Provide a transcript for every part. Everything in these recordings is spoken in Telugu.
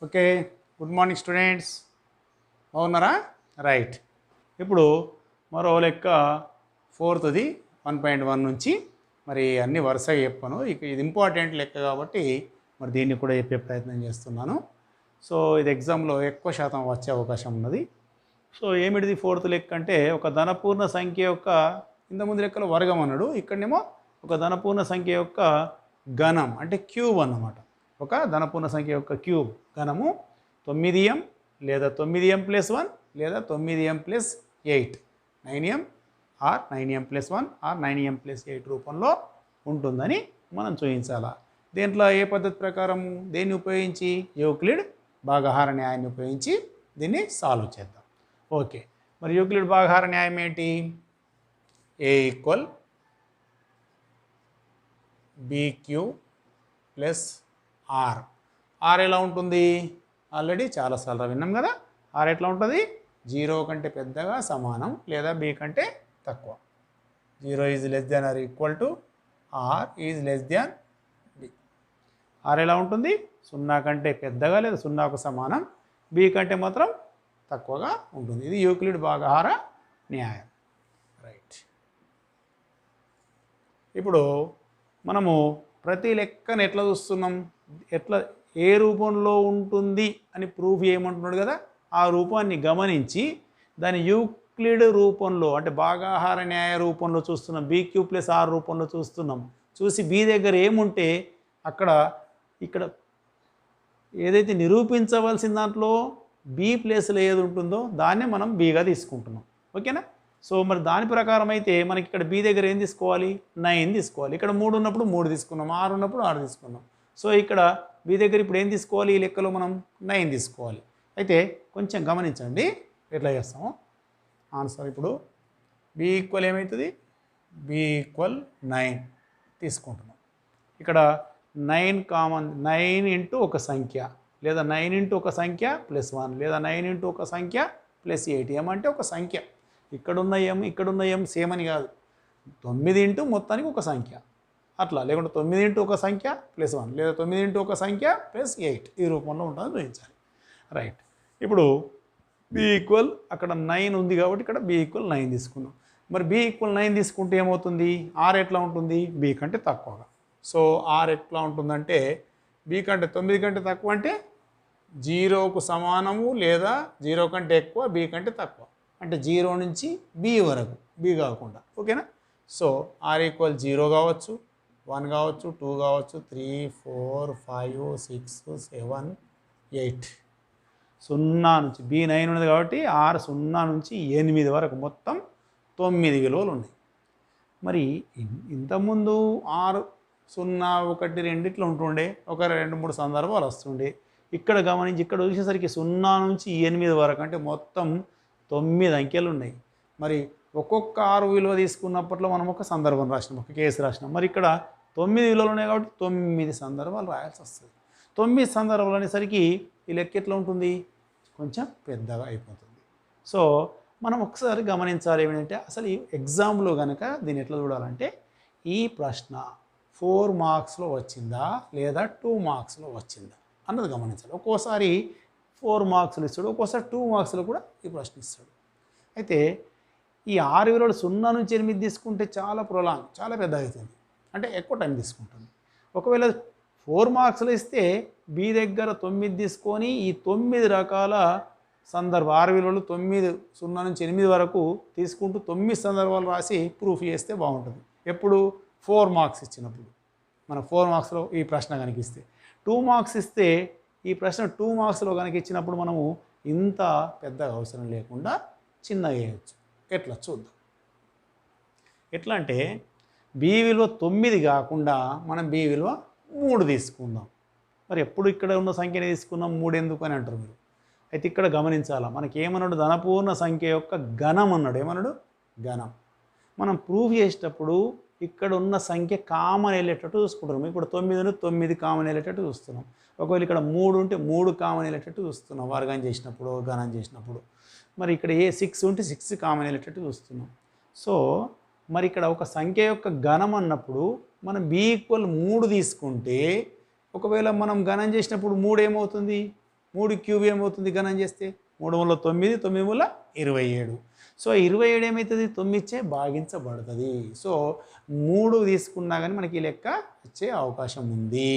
Okay, good morning students. బాగున్నారా? రైట్. ఇప్పుడు మరో లెక్క ఫోర్త్ది 1.1 నుంచి మరి అన్ని వరుసగా చెప్పాను. ఇక ఇది ఇంపార్టెంట్ లెక్క కాబట్టి మరి దీన్ని కూడా చెప్పే ప్రయత్నం చేస్తున్నాను. సో ఇది ఎగ్జామ్లో ఎక్కువ శాతం వచ్చే అవకాశం ఉన్నది. సో ఏమిటిది ఫోర్త్ లెక్క అంటే ఒక ధనపూర్ణ సంఖ్య యొక్క ఇంతకుముందు లెక్కలో వర్గం అన్నాడు, ఇక్కడనేమో ఒక ధనపూర్ణ సంఖ్య యొక్క ఘనం అంటే క్యూబ్ అన్నమాట. ఒక ధనపూర్ణ సంఖ్య యొక్క క్యూబ్ ఘనము 9m లేదా 9m+1 లేదా 9m+8 9m are 9m+1 are 9m+8 రూపంలో ఉంటుందని మనం చూపించాలా. దీంట్లో ఏ పద్ధతి ప్రకారం దేన్ని ఉపయోగించి యూక్లిడ్ భాగహార న్యాయాన్ని ఉపయోగించి దీన్ని సాల్వ్ చేద్దాం. ఓకే, మరి యూక్లిడ్ భాగహార న్యాయం ఏంటి? a = bq + r. r ఎలా ఉంటుంది? ఆల్రెడీ చాలాసార్లు విన్నాం కదా. r ఎట్లా ఉంటుంది? 0 కంటే పెద్దగా సమానం లేదా b కంటే తక్కువ. 0 is less than or equal to r is less than b. r ఎలా ఉంటుంది? 0 కంటే పెద్దగా లేదా 0కు సమానం, b కంటే మాత్రం తక్కువగా ఉంటుంది. ఇది యూక్లిడ్ భాగహార న్యాయం. రైట్. ఇప్పుడు మనము ప్రతి లెక్కను ఎట్లా చూస్తున్నాం, ఎట్లా ఏ రూపంలో ఉంటుంది అని ప్రూఫ్ చేయమంటున్నాడు కదా. ఆ రూపాన్ని గమనించి దాని యూక్లిడ్ రూపంలో అంటే భాగాహార న్యాయ రూపంలో చూస్తున్నాం, bq + r రూపంలో చూస్తున్నాం. చూసి b దగ్గర ఏముంటే అక్కడ ఇక్కడ ఏదైతే నిరూపించవలసిన దాంట్లో b ప్లేస్లో ఏది ఉంటుందో దాన్నే మనం bగా తీసుకుంటున్నాం. ఓకేనా? సో మరి దాని ప్రకారం అయితే మనకి ఇక్కడ b దగ్గర ఏం తీసుకోవాలి? 9 తీసుకోవాలి. ఇక్కడ 3 ఉన్నప్పుడు 3 తీసుకున్నాం, 6 ఉన్నప్పుడు 6 తీసుకున్నాం. సో ఇక్కడ b దగ్గర ఇప్పుడు ఏం తీసుకోవాలి? ఈ లెక్కలో మనం 9 తీసుకోవాలి. అయితే కొంచెం గమనించండి ఎట్లా చేస్తాము. ఆన్సర్ ఇప్పుడు b = ఏమవుతుంది? b = 9 తీసుకుంటున్నాం. ఇక్కడ 9 కామన్, 9 ఇంటూ ఒక సంఖ్య లేదా 9 ఇంటూ ఒక సంఖ్య +1 లేదా 9 ఇంటూ ఒక సంఖ్య +8. ఏమంటే ఒక సంఖ్య, ఇక్కడున్న m ఇక్కడున్న m సేమ్ అని కాదు. 9 ఇంటూ మొత్తానికి ఒక సంఖ్య అట్లా, లేకుంటే 9 ఇంటూ ఒక సంఖ్య +1 లేదా 9 ఇంటూ ఒక సంఖ్య +8 ఈ రూపంలో ఉంటుందని చూపించాలి. రైట్. ఇప్పుడు b = అక్కడ 9 ఉంది కాబట్టి ఇక్కడ b = 9 తీసుకున్నాం. మరి b = 9 తీసుకుంటే ఏమవుతుంది? r ఎట్లా ఉంటుంది? b కంటే తక్కువగా. సో r ఎట్లా ఉంటుందంటే b కంటే 9 కంటే తక్కువ అంటే 0కు సమానము లేదా 0 కంటే ఎక్కువ, b కంటే తక్కువ అంటే 0 నుంచి b వరకు, b కాకుండా. ఓకేనా? సో r = 0 కావచ్చు, 1 కావచ్చు, 2 కావచ్చు, 3, 4, 5, 6, 7, 8. 0 నుంచి b9 ఉన్నది కాబట్టి r 0 నుంచి 8 వరకు మొత్తం 9 విలువలు ఉన్నాయి. మరి ఇంతకుముందు r 0, 1, 2 ఇట్లా ఉంటుండే, ఒక 2, 3 సందర్భాలు వస్తుండే. ఇక్కడ గమనించి ఇక్కడ చూసేసరికి 0 నుంచి 8 వరకు అంటే మొత్తం 9 అంకెలు ఉన్నాయి. మరి ఒక్కొక్క 6 విలువ తీసుకున్నప్పట్లో మనం ఒక సందర్భం రాసినాం, ఒక కేసు రాసినాం. మరి ఇక్కడ 9 విలువలు ఉన్నాయి కాబట్టి 9 సందర్భాలు రాయాల్సి వస్తుంది. 9 సందర్భాలు అనేసరికి ఈ లెక్క ఎట్లా ఉంటుంది? కొంచెం పెద్దగా అయిపోతుంది. సో మనం ఒకసారి గమనించాలి ఏమిటంటే అసలు ఈ ఎగ్జామ్లో కనుక దీన్ని ఎట్లా చూడాలంటే ఈ ప్రశ్న 4 మార్క్స్లో వచ్చిందా లేదా 2 మార్క్స్లో వచ్చిందా అన్నది గమనించాలి. ఒక్కోసారి 4 మార్క్స్లు ఇస్తాడు, ఒక్కోసారి 2 మార్క్స్లో కూడా ఈ ప్రశ్న ఇస్తాడు. అయితే ఈ 6 విలువలు 0 నుంచి 8 తీసుకుంటే చాలా చాలా పెద్ద అవుతుంది, అంటే ఎక్కువ టైం తీసుకుంటుంది. ఒకవేళ 4 మార్క్స్లో ఇస్తే b దగ్గర 9 తీసుకొని ఈ 9 రకాల సందర్భ 6 విలువలు 9, 0 నుంచి 8 వరకు తీసుకుంటూ 9 సందర్భాలు రాసి ప్రూఫ్ చేస్తే బాగుంటుంది. ఎప్పుడు? 4 మార్క్స్ ఇచ్చినప్పుడు. మనం 4 మార్క్స్లో ఈ ప్రశ్న కనుక ఇస్తే, 2 మార్క్స్ ఇస్తే ఈ ప్రశ్న 2 మార్క్స్లో కనుక ఇచ్చినప్పుడు మనము ఇంత పెద్దగా అవసరం లేకుండా చిన్నగా వేయచ్చు. ఎట్లా చూద్దాం. ఎట్లా అంటే b విలువ 9 కాకుండా మనం b విలువ 3 తీసుకుందాం. మరి ఎప్పుడు ఇక్కడ ఉన్న సంఖ్యని తీసుకున్నాం, 3 ఎందుకు అని అంటారు మీరు. అయితే ఇక్కడ గమనించాలా, మనకి ఏమన్నాడు? ధనపూర్ణ సంఖ్య యొక్క ఘనం అన్నాడు. ఏమన్నాడు? ఘనం. మనం ప్రూఫ్ చేసేటప్పుడు ఇక్కడ ఉన్న సంఖ్య కామన్ వెళ్ళేటట్టు చూసుకుంటాం. ఇప్పుడు 9 కామన్ వెళ్ళేటట్టు చూస్తున్నాం. ఒకవేళ ఇక్కడ 3 ఉంటే 3 కామన్ వెళ్ళేటట్టు చూస్తున్నాం వర్గం చేసినప్పుడు, ఘనం చేసినప్పుడు. మరి ఇక్కడ 6 ఉంటే 6 కామన్ వెళ్ళేటట్టు చూస్తున్నాం. సో మరి ఇక్కడ ఒక సంఖ్య యొక్క ఘనం అన్నప్పుడు మనం b = 3 తీసుకుంటే, ఒకవేళ మనం ఘనం చేసినప్పుడు 3 ఏమవుతుంది? 3 క్యూబ్ ఏమవుతుంది గణన చేస్తే 3 మూల 9, 9 మూల 27. సో 27 ఏమవుతుంది 9 భాగించబడుతుంది. సో 3 తీసుకున్నా కానీ మనకి ఈ లెక్క వచ్చే అవకాశం ఉంది.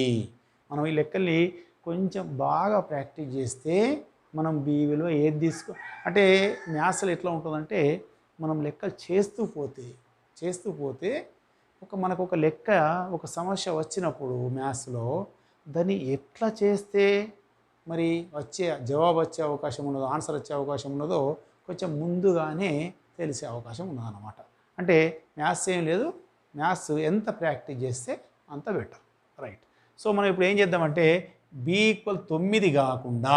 మనం ఈ లెక్కల్ని కొంచెం బాగా ప్రాక్టీస్ చేస్తే మనం బి విలువ ఏది తీసుకో అంటే మ్యాథ్స్లో ఎట్లా ఉంటుందంటే మనం లెక్కలు చేస్తూ పోతే మనకు ఒక లెక్క ఒక సమస్య వచ్చినప్పుడు మ్యాథ్స్లో దాన్ని ఎట్లా చేస్తే మరి జవాబు వచ్చే అవకాశం ఉన్నదో ఆన్సర్ వచ్చే అవకాశం ఉన్నదో కొంచెం ముందుగానే తెలిసే అవకాశం ఉన్నదన్నమాట. అంటే మ్యాథ్స్ ఏం లేదు, మ్యాథ్స్ ఎంత ప్రాక్టీస్ చేస్తే అంత బెటర్. రైట్. సో మనం ఇప్పుడు ఏం చేద్దామంటే b = 9 కాకుండా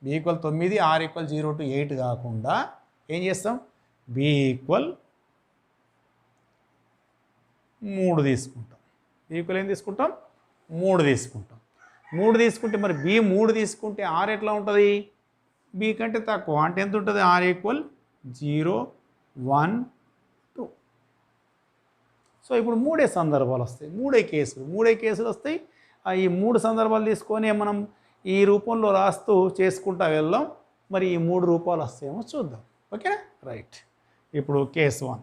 b = 9 r = 0 to 8 కాకుండా ఏం చేస్తాం b = 3 తీసుకుంటాం. b = ఏం తీసుకుంటాం 3 తీసుకుంటాం. 3 తీసుకుంటే మరి b 3 తీసుకుంటే r ఎట్లా ఉంటుంది b కంటే తక్కువ అంటే ఎంత ఉంటుంది r = 0, 1, 2. సో ఇప్పుడు మూడే సందర్భాలు వస్తాయి, మూడే కేసులు వస్తాయి. ఈ 3 సందర్భాలు తీసుకొని మనం ఈ రూపంలో రాస్తూ చేసుకుంటా వెళ్దాం. మరి ఈ 3 రూపాలు వస్తాయేమో చూద్దాం. ఓకేనా. రైట్. ఇప్పుడు కేస్ 1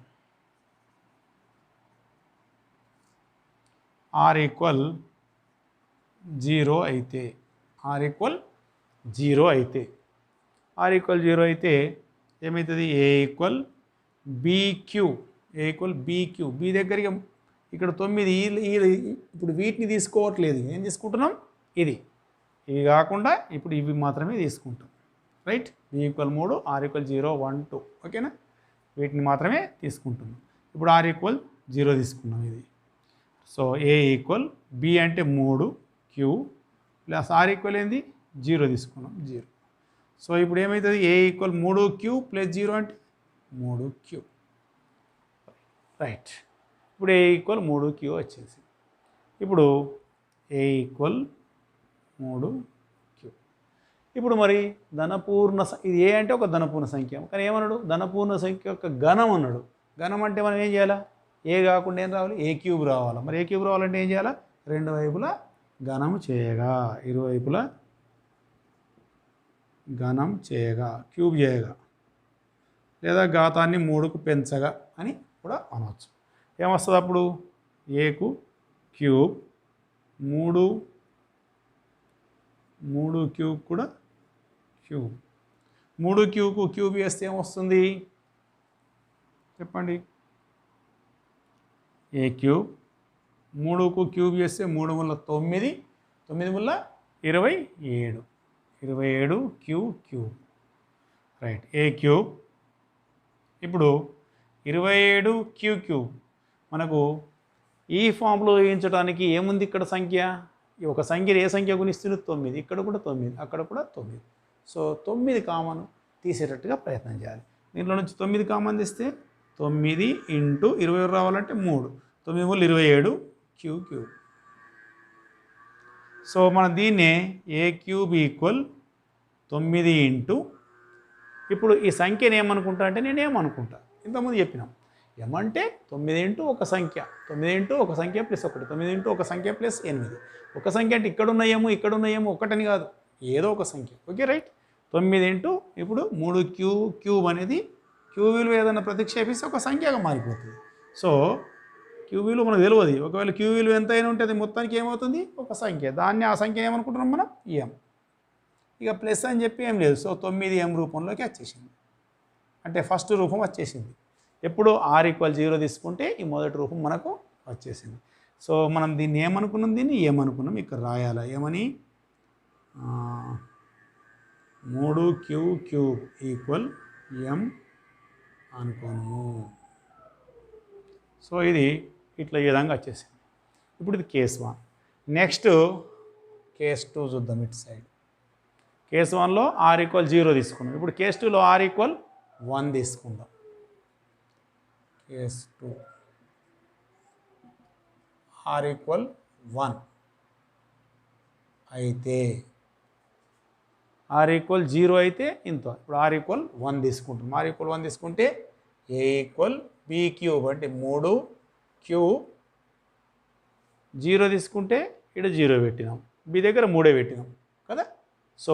r = 0 అయితే r = 0 అయితే ఏమవుతుంది a = bq b దగ్గరికి ఇక్కడ 9 ఇప్పుడు వీటిని తీసుకోవట్లేదు, ఏం తీసుకుంటున్నాం ఇవి కాకుండా ఇప్పుడు ఇవి మాత్రమే తీసుకుంటాం. రైట్. b = 3 r = 0, 1, 2. ఓకేనా. వీటిని మాత్రమే తీసుకుంటున్నాం. ఇప్పుడు r = 0 తీసుకున్నాం ఇది. సో a = b అంటే 3 q ప్లస్ r = ఏంది 0 తీసుకున్నాం 0. సో ఇప్పుడు ఏమవుతుంది a = 3q + 0 అంటే 3q. రైట్. ఇప్పుడు a = 3q వచ్చేసి. ఇప్పుడు a = 3q. ఇప్పుడు మరి ధనపూర్ణ ఇది ఏ అంటే ఒక ధనపూర్ణ సంఖ్య, కానీ ఏమన్నాడు ధనపూర్ణ సంఖ్య యొక్క ఘనం అన్నాడు. ఘనం అంటే మనం ఏం చేయాలా ఏ కాకుండా ఏం రావాలి a³ రావాలి. మరి a³ రావాలంటే ఏం చేయాలా రెండు వైపులా ఘనము చేయగా, ఇరువైపులా ఘనం చేయగా, క్యూబ్ చేయగా లేదా ఘాతాన్ని 3కు పెంచగా అని కూడా అనవచ్చు. ఏమొస్తుంది అప్పుడు ఏకు క్యూబ్ 3 క్యూబ్ కూడా క్యూబ్ 3 క్యూబ్కు క్యూబ్ వేస్తే ఏమొస్తుంది చెప్పండి. a³ 3కు క్యూబ్ చేస్తే 3 × 9, 9 × 27, 27 క్యూబ్. రైట్. a³ ఇప్పుడు 27 క్యూబ్ మనకు ఈ ఫామ్లో వేయించడానికి ఏముంది ఇక్కడ సంఖ్య, ఒక సంఖ్యను ఏ సంఖ్య గుణిస్తుంది 9, ఇక్కడ కూడా 9, అక్కడ కూడా 9. సో 9 కామన్ తీసేటట్టుగా ప్రయత్నం చేయాలి. దీంట్లో నుంచి 9 కామన్ తీస్తే 9 × 20 రావాలంటే 3, 9 × 27 క్యూబ్. సో మనం దీన్నే a³ = 9 ఇప్పుడు ఈ సంఖ్యను ఏమనుకుంటా అంటే నేనేమనుకుంటా ఇంతకుముందు చెప్పినాం ఏమంటే 9 ఒక సంఖ్య, 9 ఒక సంఖ్య + 1, 9 ఒక సంఖ్య + 8. ఒక సంఖ్య అంటే ఇక్కడ ఉన్నాయేమో ఒకటని కాదు, ఏదో ఒక సంఖ్య. ఓకే. రైట్. 9 ఇప్పుడు 3 క్యూబ్ అనేది క్యూబ్ విలువ ఏదైనా ప్రతిక్షేపిస్తే ఒక సంఖ్యగా మారిపోతుంది. సో క్యూబ్ విలువ మనకు తెలియదు. ఒకవేళ క్యూబ్ విలువ ఎంత అయినా ఉంటుంది మొత్తానికి ఏమవుతుంది ఒక సంఖ్య, దాన్ని ఆ సంఖ్య ఏమనుకుంటున్నాం మనం m. ఇక ప్లస్ అని చెప్పి ఏం లేదు. సో 9m రూపంలోకి వచ్చేసింది, అంటే ఫస్ట్ రూపం వచ్చేసింది. ఎప్పుడు r = 0 తీసుకుంటే ఈ మొదటి రూపం మనకు వచ్చేసింది. సో మనం దీన్ని ఏమనుకున్నాం, దీన్ని ఏమనుకున్నాం ఇక్కడ రాయాలా, ఏమని 3q³ = m అనుకోను. సో ఇది ఇట్లా ఈ విధంగా వచ్చేసింది. ఇప్పుడు ఇది కేస్ 1. నెక్స్ట్ కేస్ 2 చూద్దాం. ఇటు సైడ్ కేస్ 1లో r = 0 తీసుకున్నాం. ఇప్పుడు కేస్ 2లో r = 1 తీసుకుందాం. కేస్ 2 r = 1 అయితే r = 0 అయితే ఇంత. ఇప్పుడు r = 1 తీసుకుంటాం. r = 1 తీసుకుంటే a = b³ అంటే 3q 0 తీసుకుంటే ఇక్కడ 0 పెట్టినాం, b దగ్గర 3 పెట్టినాం కదా. సో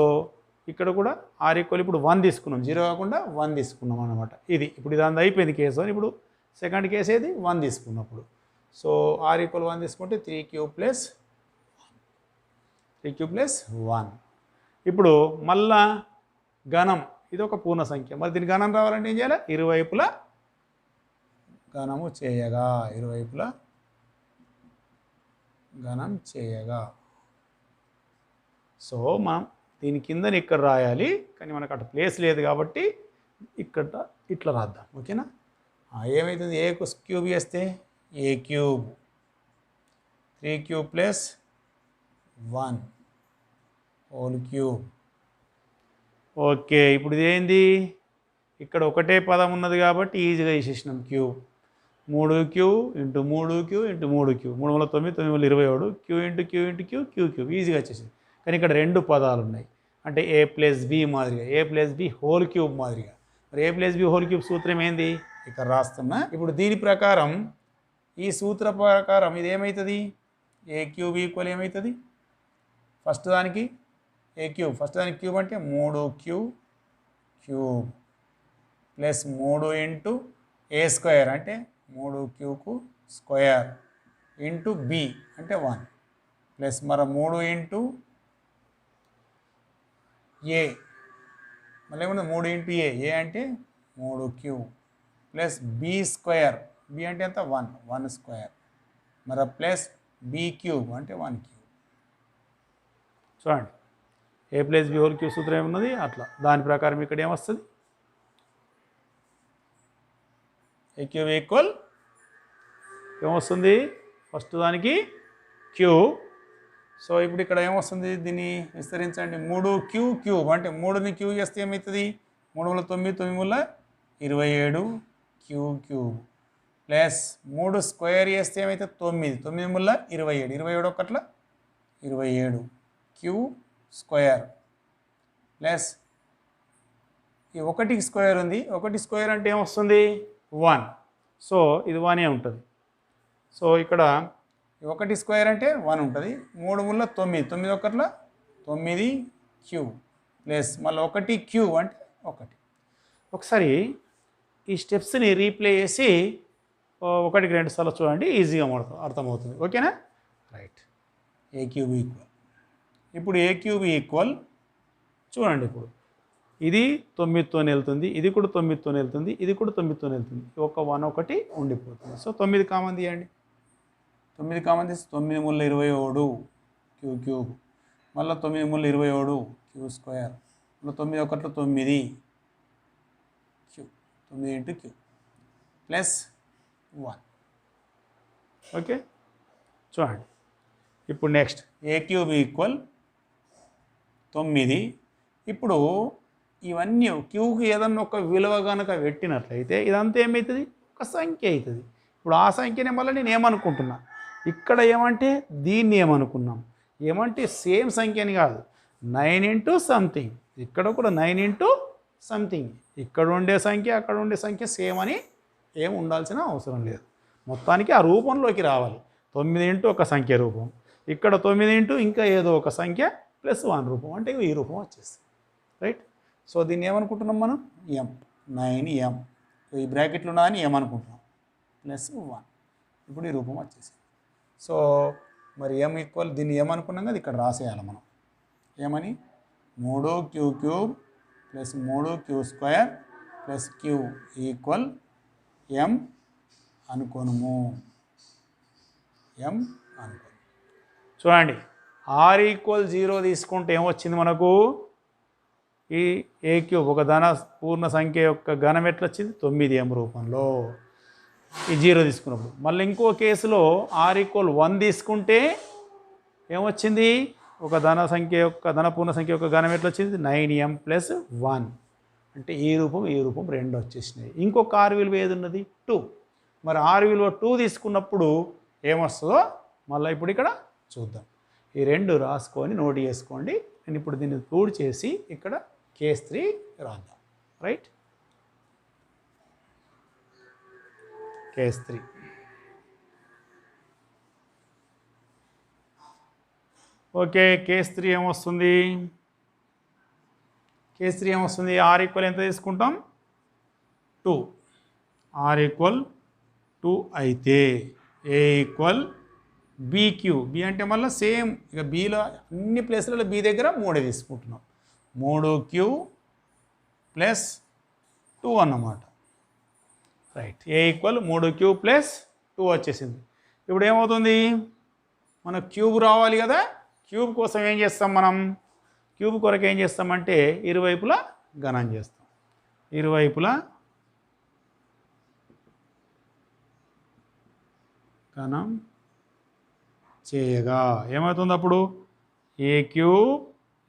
ఇక్కడ కూడా ఆర్ ఈక్వల్ ఇప్పుడు 1 తీసుకున్నాం, 0 కాకుండా 1 తీసుకున్నాం అనమాట. ఇది ఇప్పుడు ఇది అంతా అయిపోయింది కేసు అని. ఇప్పుడు సెకండ్ కేసు ఏది 1 తీసుకున్నప్పుడు. సో ఆర్ ఈక్వల్ 1 తీసుకుంటే 3³ ప్లస్ 1. ఇప్పుడు మళ్ళా ఘనం, ఇది ఒక పూర్ణ సంఖ్య. మరి దీని ఘనం రావాలంటే ఏం చేయాలి? ఇరువైపులా ఘనము చేయగా, ఇరువైపులా ఘనం చేయగా. సో మనం దీని కిందని ఇక్కడ రాయాలి, కానీ మనకు అటు ప్లేస్ లేదు కాబట్టి ఇక్కడ ఇట్లా రాద్దాం. ఓకేనా? ఏమవుతుంది? ఏ క్యూబ్ చేస్తే a³ 3³ plus 1 whole cube. Okay, ఇప్పుడు ఇదేంది? ఇక్కడ ఒకటే పదం ఉన్నది కాబట్టి ఈజీగా వేసేసినాం. క్యూబ్ 3³ ఇంటూ 3³ ఇంటూ 3³ 3 వల్ల 9, 9 వల్ల 27 q into q into q q cube ఈజీగా వచ్చేసింది. కానీ ఇక్కడ రెండు పదాలు ఉన్నాయి, అంటే a ప్లస్ బి మాదిరిగా, a plus b whole cube మాదిరిగా. మరి a plus b whole cube సూత్రం ఏంది? ఇక్కడ రాస్తున్నా. ఇప్పుడు దీని ప్రకారం, ఈ సూత్ర ప్రకారం ఇది ఏమవుతుంది? a³ ఈక్వల్ ఏమవుతుంది? ఫస్ట్ దానికి a³ ఫస్ట్ దానికి క్యూబ్ అంటే 3³ క్యూబ్ ప్లస్ 3 ఇంటూ a² అంటే 3³ స్క్వేర్ ఇంటూ b అంటే 1 ప్లస్ మరి 3 ఇంటూ a, మళ్ళీ ఏమన్నా 3 ఇంటూ a అంటే 3³ ప్లస్ b² b అంటే ఎంత? 1 స్క్వేర్ మరి ప్లస్ b³ అంటే 1³ చూడండి. a plus b whole cube సూత్రం ఏమున్నది అట్లా, దాని ప్రకారం ఇక్కడ ఏమొస్తుంది? a³ ఈక్వల్ ఏమొస్తుంది? ఫస్ట్ దానికి క్యూబ్. సో ఇప్పుడు ఇక్కడ ఏమొస్తుంది? దీన్ని విస్తరించండి. 3³ క్యూబ్ అంటే 3ని క్యూబ్ చేస్తే ఏమవుతుంది? 3 వల్ల 9, 9 వల్ల 27 క్యూబ్ ప్లస్ 3 స్క్వేర్ చేస్తే ఏమవుతుంది? 9, 9 వల్ల 27, 27 ఒకట్ల 27 క్యూబ్ స్క్వేర్ ప్లస్ ఈ 1కి స్క్వేర్ ఉంది, 1 స్క్వేర్ అంటే ఏమొస్తుంది? 1. సో ఇది 1 ఉంటుంది. సో ఇక్కడ 1 స్క్వేర్ అంటే 1 ఉంటుంది. 3 ముళ్ళ 9, 9 ఒకట్ల 9 క్యూబ్ ప్లస్ మళ్ళీ 1 క్యూబ్ అంటే 1. ఒకసారి ఈ స్టెప్స్ని రీప్లే చేసి 1కి 2 సార్లు చూడండి, ఈజీగా అర్థమవుతుంది. ఓకేనా? రైట్. a³ ఈక్వల్, ఇప్పుడు a³ ఈక్వల్ చూడండి. ఇప్పుడు ఇది 9తో వెళ్తుంది, ఇది కూడా 9తో వెళ్తుంది, ఇది కూడా 9తో వెళ్తుంది. ఒక 1 ఒకటి ఉండిపోతుంది. సో 9 కామన్ తీయండి. 9 కామన్ తీసి 9 ముళ్ళ 27 క్యూబ్ మళ్ళీ 9 ముళ్ళ 27 క్యూబ్ స్క్వేర్ మళ్ళీ 9 ఒకట్ల 9 cube 9 into cube plus 1. Okay చూడండి. ఇప్పుడు నెక్స్ట్ a³ ఈక్వల్ 9. ఇప్పుడు ఇవన్నీ క్యూకి ఏదన్నా ఒక విలువ కనుక పెట్టినట్లయితే ఇదంతా ఏమవుతుంది? ఒక సంఖ్య అవుతుంది. ఇప్పుడు ఆ సంఖ్యనే మళ్ళీ నేను ఏమనుకుంటున్నా, ఇక్కడ ఏమంటే దీన్ని ఏమనుకున్నాం, ఏమంటే సేమ్ సంఖ్యని కాదు, 9 ఇంటూ సంథింగ్, ఇక్కడ కూడా 9 ఇంటూ సంథింగ్, ఇక్కడ ఉండే సంఖ్య అక్కడ ఉండే సంఖ్య సేమ్ అని ఏం ఉండాల్సిన అవసరం లేదు. మొత్తానికి ఆ రూపంలోకి రావాలి. 9 ఇంటూ ఒక సంఖ్య రూపం, ఇక్కడ 9 ఇంటూ ఇంకా ఏదో ఒక సంఖ్య ప్లస్ 1 రూపం, అంటే ఈ రూపం వచ్చేస్తుంది. రైట్. సో దీన్ని ఏమనుకుంటున్నాం మనం? m 9m, ఈ బ్రాకెట్లు ఉన్నదని ఏమనుకుంటున్నాం ప్లస్ 1. ఇప్పుడు ఈ రూపం వచ్చేసింది. సో మరి m ఈక్వల్ దీన్ని ఏమనుకున్నాం కదా ఇక్కడ రాసేయాలి మనం. ఏమని? 3³ plus 3 square plus q equal m అనుకోనుము. m అనుకోను. చూడండి, r ఈక్వల్ 0 తీసుకుంటే ఏమొచ్చింది మనకు? ఈ a³ ఒక పూర్ణ సంఖ్య యొక్క ఘనం ఎట్లా వచ్చింది? 9m రూపంలో. ఈ 0 తీసుకున్నప్పుడు మళ్ళీ ఇంకో కేసులో r ఈక్వల్ 1 తీసుకుంటే ఏమొచ్చింది? ఒక పూర్ణ సంఖ్య యొక్క ఘనం ఎట్లా వచ్చింది? 9m plus 1. అంటే ఈ రూపం రెండు వచ్చేసినాయి. ఇంకొక r విలువ ఏది ఉన్నది? 2. మరి r విలువ 2 తీసుకున్నప్పుడు ఏమొస్తుందో మళ్ళీ ఇప్పుడు ఇక్కడ చూద్దాం. ఈ రెండు రాసుకొని నోట్ చేసుకోండి. నేను ఇప్పుడు దీన్ని ప్రూవ్ చేసి ఇక్కడ కేస్ 3 రాద్దాం. రైట్. కేస్ 3. ఓకే, కేస్ 3 ఏమొస్తుంది? కేస్ 3 ఏమొస్తుంది, ఆర్ ఈక్వల్ ఎంత తీసుకుంటాం 2. ఆర్ ఈక్వల్ 2 అయితే ఏ ఈక్వల్ బీక్యూ. బి అంటే మళ్ళీ సేమ్ ఇక బీలో అన్ని ప్లేస్లలో బి దగ్గర 3 తీసుకుంటున్నాం. 3q ప్లస్ 2 అన్నమాట. రైట్, ఏ ఈక్వల్ 3q ప్లస్ 2 వచ్చేసింది. ఇప్పుడు ఏమవుతుంది, మనకు క్యూబ్ రావాలి కదా. క్యూబ్ కోసం ఏం చేస్తాం మనం, క్యూబ్ కొరకు ఏం చేస్తామంటే ఇరువైపులా గణన చేస్తాం. ఇరువైపులా గణం చేయగా ఏమవుతుంది అప్పుడు, A cube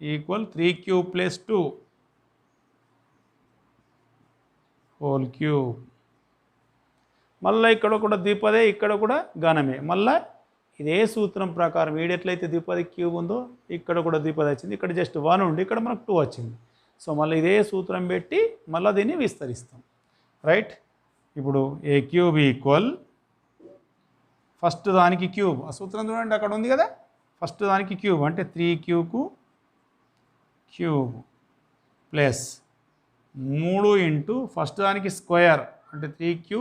equal 3q plus 2 whole cube. మళ్ళీ ఇక్కడ కూడా ద్విపదే, ఇక్కడ కూడా ఘనమే. మళ్ళీ ఇదే సూత్రం ప్రకారం ఎట్లయితే ద్విపది క్యూబ్ ఉందో ఇక్కడ కూడా ద్విపది వచ్చింది. ఇక్కడ జస్ట్ 1 ఉండి ఇక్కడ మనకు 2 వచ్చింది. సో మళ్ళీ ఇదే సూత్రం పెట్టి మళ్ళీ దీన్ని విస్తరిస్తాం. రైట్, ఇప్పుడు ఏ క్యూబ్ ఈక్వల్ ఫస్ట్ దానికి క్యూబ్, ఆ సూత్రం చూడండి అక్కడ ఉంది కదా. ఫస్ట్ దానికి క్యూబ్ అంటే 3qకు క్యూబ్ ప్లస్ 3 ఇంటూ ఫస్ట్ దానికి స్క్వేర్ అంటే 3q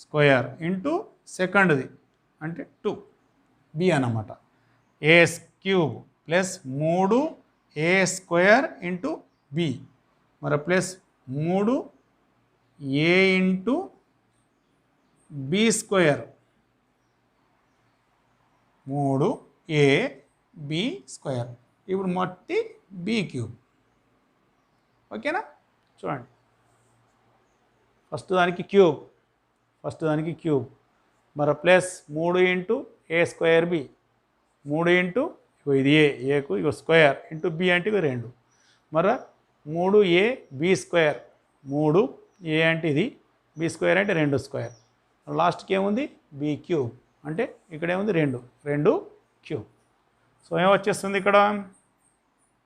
స్క్వేర్ ఇంటూ సెకండ్ది అంటే 2 బి అన్నమాట. A cube plus 3a square into B మరి plus 3a into B square 3ab square. ఇప్పుడు మొట్టి బి క్యూబ్. ఓకేనా, చూడండి ఫస్ట్ దానికి క్యూబ్ మరి ప్లస్ 3 ఇంటూ ఏ స్క్వేర్ బి 3 ఇంటూ ఇది ఏకు ఇగో స్క్వేర్ ఇంటూ బి అంటే ఇవి 2 మరి 3a బి స్క్వేర్ 3a అంటే ఇది బి స్క్వేర్ అంటే 2 స్క్వేర్. లాస్ట్కి ఏముంది బి క్యూబ్ అంటే ఇక్కడ ఏముంది 2 క్యూబ్. సో ఏమొచ్చేస్తుంది ఇక్కడ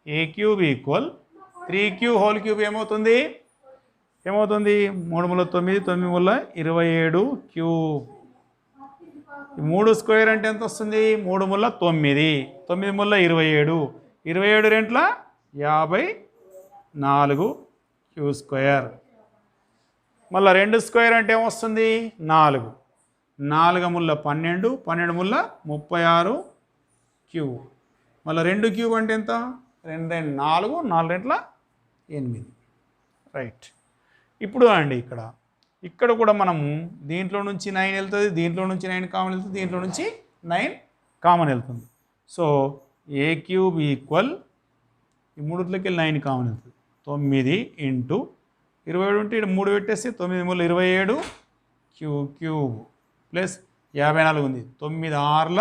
A cube equal 3q whole cube ఏమవుతుంది 3 మూల 9 9 మూల 27 క్యూబ్. 3 స్క్వేర్ అంటే ఎంత వస్తుంది 3 మూల 9 9 మూల 27 27 రెంట్ల 54 క్యూ స్క్వేర్. మళ్ళీ 2 స్క్వేర్ అంటే ఏమొస్తుంది 4 4 ముల్ల 12 12 ముల్ల 36 క్యూబ్. మళ్ళీ 2 క్యూబ్ అంటే ఎంత 2 4 4 రెంట్ల 8. రైట్, ఇప్పుడు అండి ఇక్కడ కూడా మనము దీంట్లో నుంచి 9 వెళ్తుంది, దీంట్లో నుంచి 9 కామన్ వెళ్తుంది, దీంట్లో నుంచి 9 కామన్ వెళ్తుంది. సో ఏ క్యూబ్ ఈక్వల్ ఈ మూడుట్లోకి 9 కామన్ వెళ్తుంది 9 ఇంటూ 27 ఉంటే ఇక్కడ 3 పెట్టేస్తే 9 మూల 27 క్యూబ్ ప్లస్ 54 ఉంది 9 6ల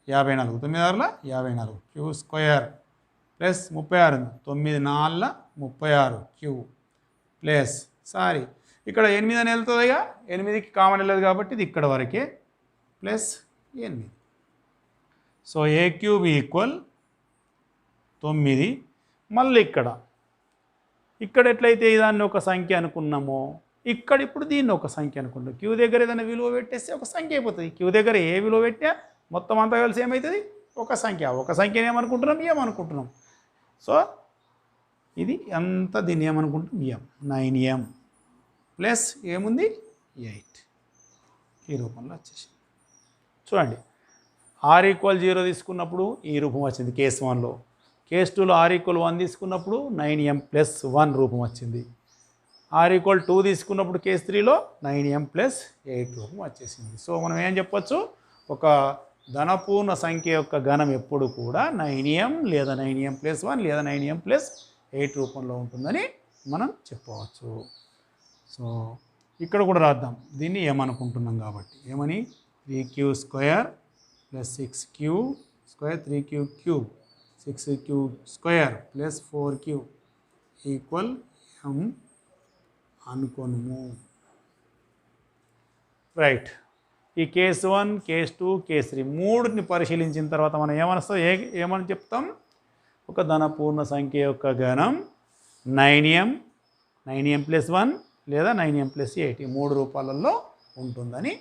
54 9 6ల 54 క్యూ స్క్వేర్ ప్లస్ 36 ఉంది 9 4ల 36 క్యూ ప్లస్ ఇక్కడ 8 అని వెళ్తుందిగా 8కి కామన్ వెళ్ళదు కాబట్టి ఇది ఇక్కడ వరకే ప్లస్ 8. సో ఏ క్యూబ్ ఈక్వల్ 9. మళ్ళీ ఇక్కడ ఎట్లయితే దాన్ని ఒక సంఖ్య అనుకున్నామో ఇక్కడ ఇప్పుడు దీన్ని ఒక సంఖ్య అనుకుంటాం. క్యూ దగ్గర ఏదైనా విలువ పెట్టేస్తే ఒక సంఖ్య అయిపోతుంది. క్యూ దగ్గర ఏ విలువ పెట్టినా మొత్తం అంతా కలిసి ఏమవుతుంది ఒక సంఖ్యని ఏమనుకుంటున్నాం. సో ఇది అంతా దీన్ని ఏమనుకుంటాం m 9m ప్లస్ ఏముంది 8 ఈ రూపంలో వచ్చేసి. చూడండి ఆర్ ఈక్వల్ 0 తీసుకున్నప్పుడు ఈ రూపం వచ్చింది కేస్ 1లో. కేస్ 2లో ఆర్ ఈక్వల్ 1 తీసుకున్నప్పుడు 9m ప్లస్ 1 రూపం వచ్చింది. ఆర్ ఈక్వల్ 2 తీసుకున్నప్పుడు కేస్ 3లో 9m ప్లస్ 8 రూపం వచ్చేసింది. సో మనం ఏం చెప్పొచ్చు, ఒక ధనపూర్ణ సంఖ్య యొక్క ఘనం ఎప్పుడు కూడా 9m లేదా 9m ప్లస్ 1 లేదా 9m ప్లస్ 8 రూపంలో ఉంటుందని మనం చెప్పవచ్చు. సో ఇక్కడ కూడా రాద్దాం, దీన్ని ఏమనుకుంటున్నాం కాబట్టి ఏమని 3q square plus 6q square 3q cube 6q square plus 4q equal m అనుకోను. రైట్, ఈ కేస్ 1 కేస్ 2 కేస్ 3 మూడుని పరిశీలించిన తర్వాత మనం ఏమని చెప్తాం, ఒక ధనపూర్ణ సంఖ్య యొక్క ఘనం 9m ప్లస్ 1 లేదా 9m ప్లస్ 8 ఈ 3 రూపాలలో ఉంటుందని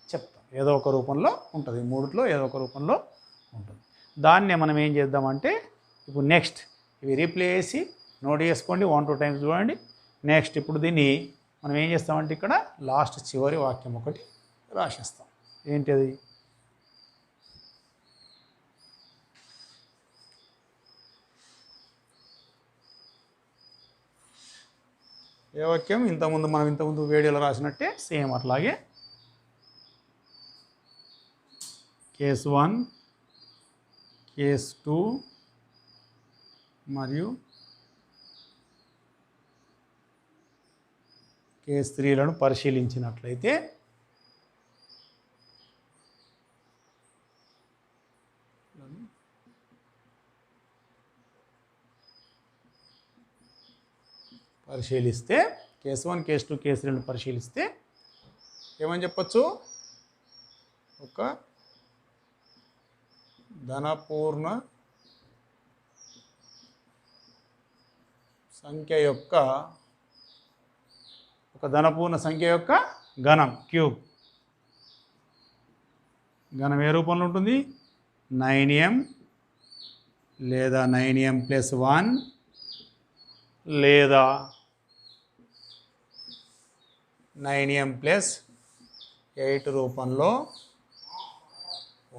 చెప్తాం. ఏదో ఒక రూపంలో ఉంటుంది, మూడిట్లో ఏదో ఒక రూపంలో ఉంటుంది. దాన్నే మనం ఏం చేద్దామంటే ఇప్పుడు నెక్స్ట్ ఇవి రీప్లేస్ చేసి నోట్ చేసుకోండి, 1-2 టైమ్స్ చూడండి. నెక్స్ట్ ఇప్పుడు దీన్ని మనం ఏం చేస్తామంటే ఇక్కడ లాస్ట్ చివరి వాక్యం ఒకటి రాసేస్తాం. ఏంటి అది? ఏ వాక్యం? మనం ఇంతకుముందు వీడియోలో రాసినట్టే సేమ్ అట్లాగే కేస్ 1, కేస్ 2 మరియు కేస్ 3లను పరిశీలించినట్లయితే కేస్ 1, కేస్ 2, కేస్ 3లను పరిశీలిస్తే ఏమని చెప్పచ్చు? ఒక ధనపూర్ణ సంఖ్య యొక్క ఘనం క్యూబ్. ఘనం ఏ రూపంలో ఉంటుంది? 9m లేదా 9m+1 లేదా 9m+8 రూపంలో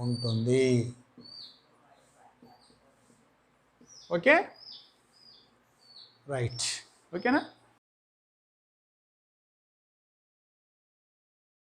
ఉంటుంది. Okay, right. ఓకేనా?